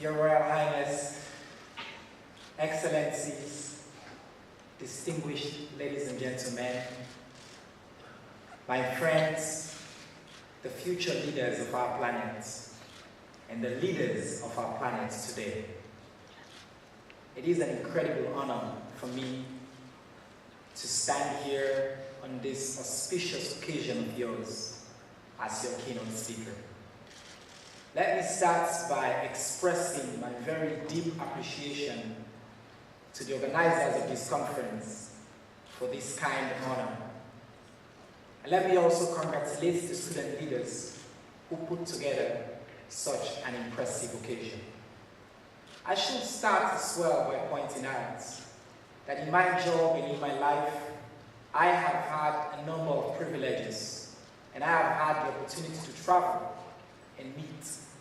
Your Royal Highness, Excellencies, distinguished ladies and gentlemen, my friends, the future leaders of our planet, and the leaders of our planet today. It is an incredible honor for me to stand here on this auspicious occasion of yours as your keynote speaker. Let me start by expressing my very deep appreciation to the organizers of this conference for this kind honor. And let me also congratulate the student leaders who put together such an impressive occasion. I should start as well by pointing out that in my job and in my life, I have had a number of privileges, and I have had the opportunity to travel and meet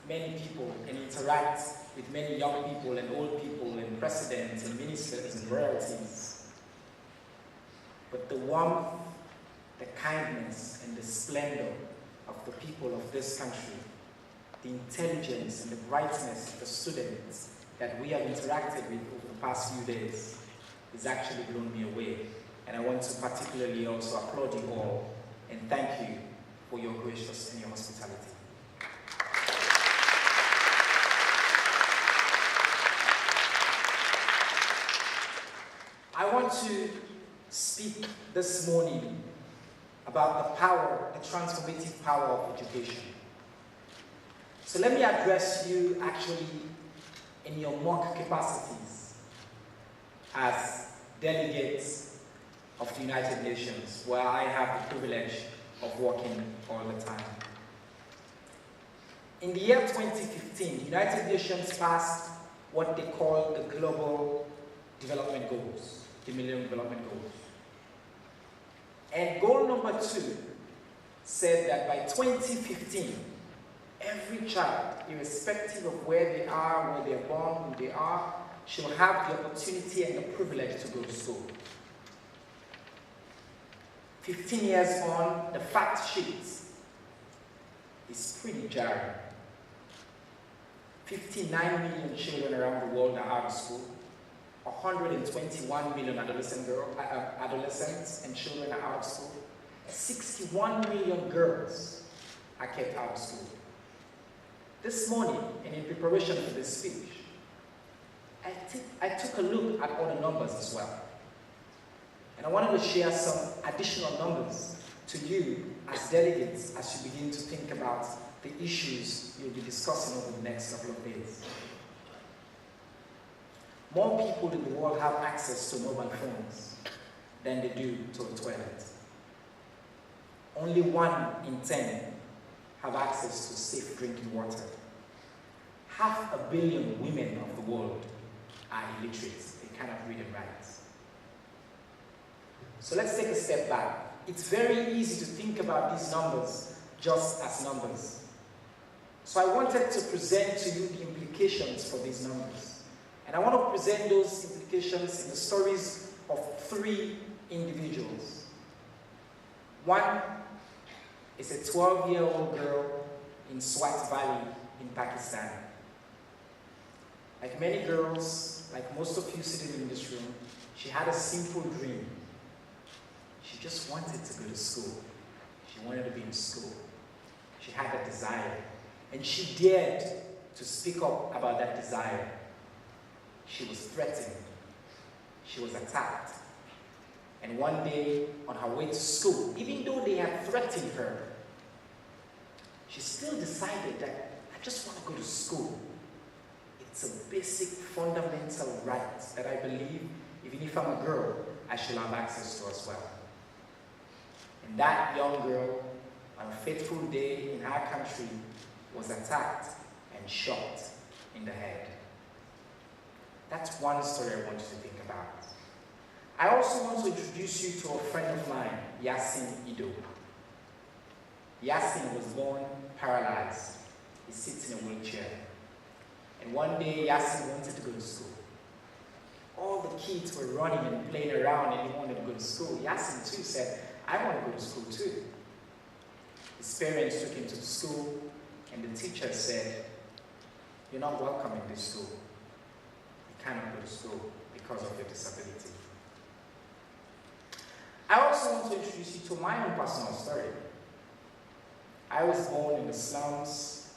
many people and interact with many young people and old people and presidents and ministers and royalties. But the warmth, the kindness, and the splendor of the people of this country, the intelligence and the brightness of the students that we have interacted with over the past few days has actually blown me away. And I want to particularly also applaud you all and thank you for your gracious and your hospitality. I want to speak this morning about the power, the transformative power of education. So let me address you actually in your mock capacities as delegates of the United Nations, where I have the privilege of working all the time. In the year 2015, the United Nations passed what they call the Global Development Goals, the Millennium Development Goals. And goal number 2 said that by 2015, every child, irrespective of where they are, where they're born, who they are, should have the opportunity and the privilege to go to school. 15 years on, the fact sheet is pretty jarring. 59 million children around the world are out of school. 121 million adolescents and children are out of school. 61 million girls are kept out of school. This morning, and in preparation for this speech, I took a look at all the numbers as well. And I wanted to share some additional numbers to you as delegates as you begin to think about the issues you'll be discussing over the next couple of days. More people in the world have access to mobile phones than they do to a toilet. Only 1 in 10 have access to safe drinking water. 500 million women of the world are illiterate. They cannot read and write. So let's take a step back. It's very easy to think about these numbers just as numbers. So I wanted to present to you the implications for these numbers. And I want to present those implications in the stories of 3 individuals. One is a 12-year-old girl in Swat Valley in Pakistan. Like many girls, like most of you sitting in this room, she had a simple dream. She just wanted to go to school. She wanted to be in school. She had that desire. And she dared to speak up about that desire. She was threatened. She was attacked. And one day, on her way to school, even though they had threatened her, she still decided that, I just want to go to school. It's a basic, fundamental right that I believe, even if I'm a girl, I should have access to as well. And that young girl, on a fateful day in our country, was attacked and shot in the head. That's one story I want you to think about. I also want to introduce you to a friend of mine, Yasin Ido. Yasin was born paralyzed. He sits in a wheelchair. And one day, Yasin wanted to go to school. All the kids were running and playing around and he wanted to go to school. Yasin too said, I want to go to school too. His parents took him to the school and the teacher said, you're not welcome in this school. You cannot go to school because of your disability. I also want to introduce you to my own personal story. I was born in the slums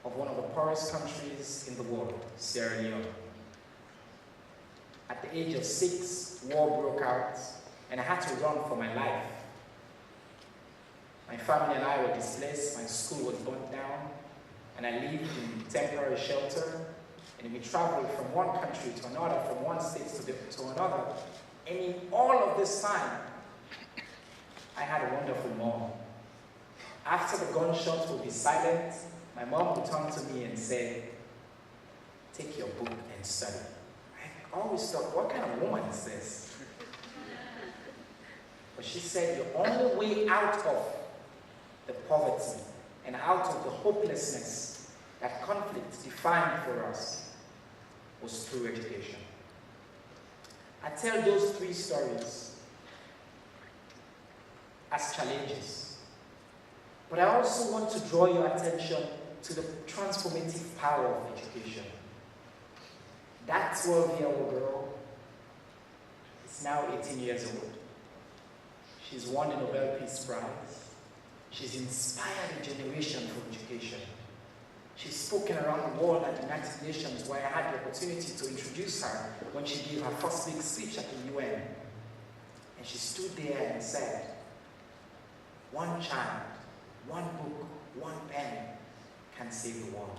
of one of the poorest countries in the world, Sierra Leone. At the age of 6, war broke out, and I had to run for my life. My family and I were displaced, my school was burnt down, and I lived in temporary shelter, and we traveled from one country to another, from one state to another. And in all of this time, I had a wonderful mom. After the gunshots would be silent, my mom would turn to me and say, "Take your book and study." I always thought, what kind of woman is this? But she said, the only way out of the poverty and out of the hopelessness that conflict defined for us was through education. I tell those 3 stories as challenges, but I also want to draw your attention to the transformative power of education. That 12-year-old girl is now 18 years old. She's won the Nobel Peace Prize. She's inspired a generation for education. She's spoken around the world at the United Nations, where I had the opportunity to introduce her when she gave her first big speech at the UN. And she stood there and said, "One child, one book, one pen can save the world."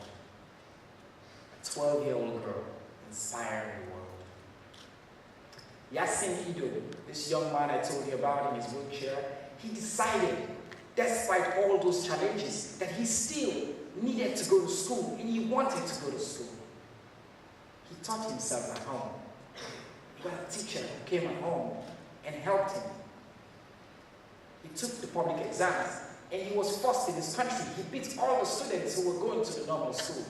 A 12-year-old girl inspiring the world. Yasin Ido, this young man I told you about in his wheelchair, he decided, despite all those challenges, that he still needed to go to school, and he wanted to go to school. He taught himself at home. He got a teacher who came at home and helped him. He took the public exams, and he was first in his country. He beat all the students who were going to the normal school.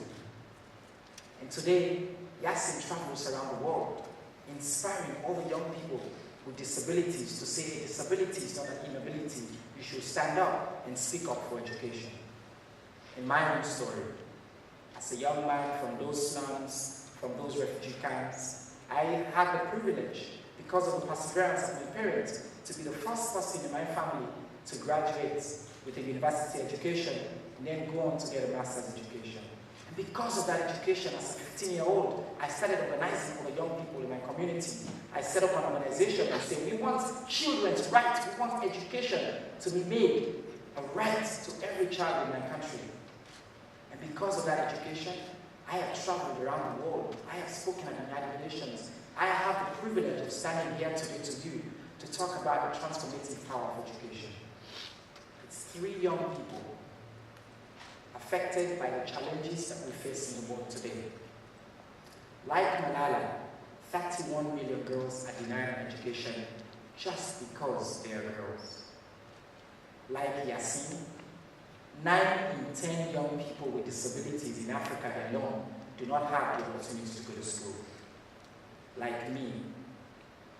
And today, Yasin travels around the world, inspiring all the young people with disabilities to say disability is not an inability. You should stand up and speak up for education. In my own story, as a young man from those slums, from those refugee camps, I had the privilege, because of the perseverance of my parents, to be the first person in my family to graduate with a university education and then go on to get a master's education. And because of that education, as a 15-year-old, I started organizing for the young people in my community. I set up an organization and said, we want children's rights, we want education to be made a right to every child in my country. And because of that education, I have traveled around the world. I have spoken at the United Nations. I have the privilege of standing here today to you to talk about the transformative power of education. It's 3 young people affected by the challenges that we face in the world today. Like Malala, 31 million girls are denied education just because they are girls. Like Yasin, 9 in 10 young people with disabilities in Africa alone do not have the opportunity to go to school. Like me,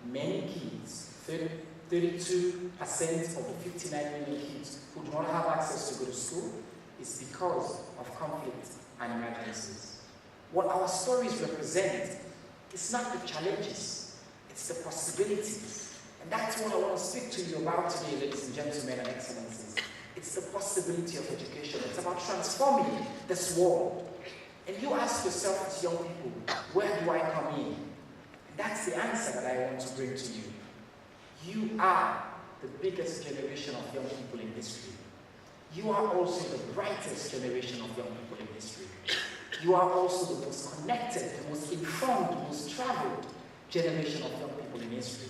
many kids, 32% of the 59 million kids who do not have access to go to school is because of conflict and emergencies. What our stories represent is not the challenges, it's the possibilities. And that's what I want to speak to you about today, ladies and gentlemen and excellencies. It's the possibility of education. It's about transforming this world. And you ask yourself as young people, where do I come in? And that's the answer that I want to bring to you. You are the biggest generation of young people in history. You are also the brightest generation of young people in history. You are also the most connected, the most informed, the most traveled generation of young people in history.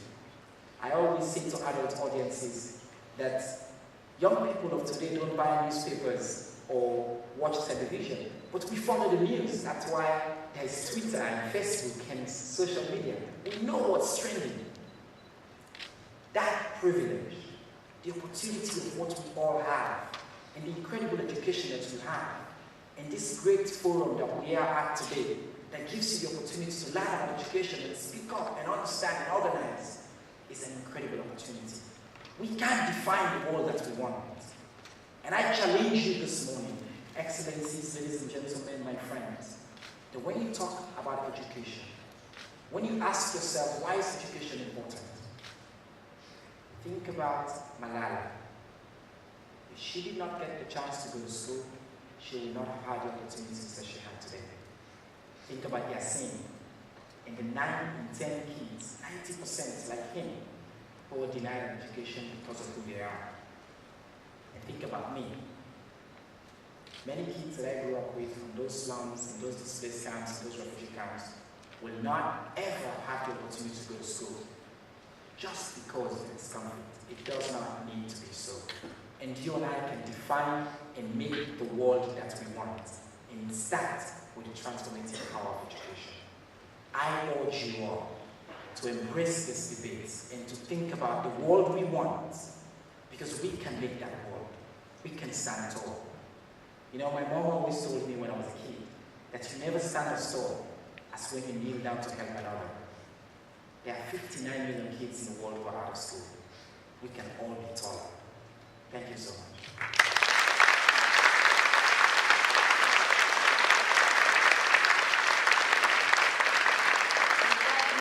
I always say to adult audiences that young people of today don't buy newspapers or watch television, but we follow the news. That's why there's Twitter and Facebook and social media. We know what's trending. That privilege, the opportunity of what we all have, and the incredible education that you have, and this great forum that we are at today, that gives you the opportunity to learn about education and speak up and understand and organize, is an incredible opportunity. We can't define the world that we want. And I challenge you this morning, excellencies, ladies and gentlemen, my friends, that when you talk about education, when you ask yourself, why is education important? Think about Malala. If she did not get the chance to go to school, she would not have had the opportunities that she had today. Think about Yasin. And the 9 in 10 kids, 90% like him, who were denied an education because of who they are. And think about me. Many kids that I grew up with from those slums, and those displaced camps, and those refugee camps, will not ever have the opportunity to go to school just because of its conflict. It does not need to be so. And you and I can define and make the world that we want. And it starts with the transformative power of education. I urge you all to embrace this debate and to think about the world we want, because we can make that world. We can stand tall. You know, my mom always told me when I was a kid that you never stand as tall as when you kneel down to help another. There are 59 million kids in the world who are out of school. We can all be taller. Thank you so much.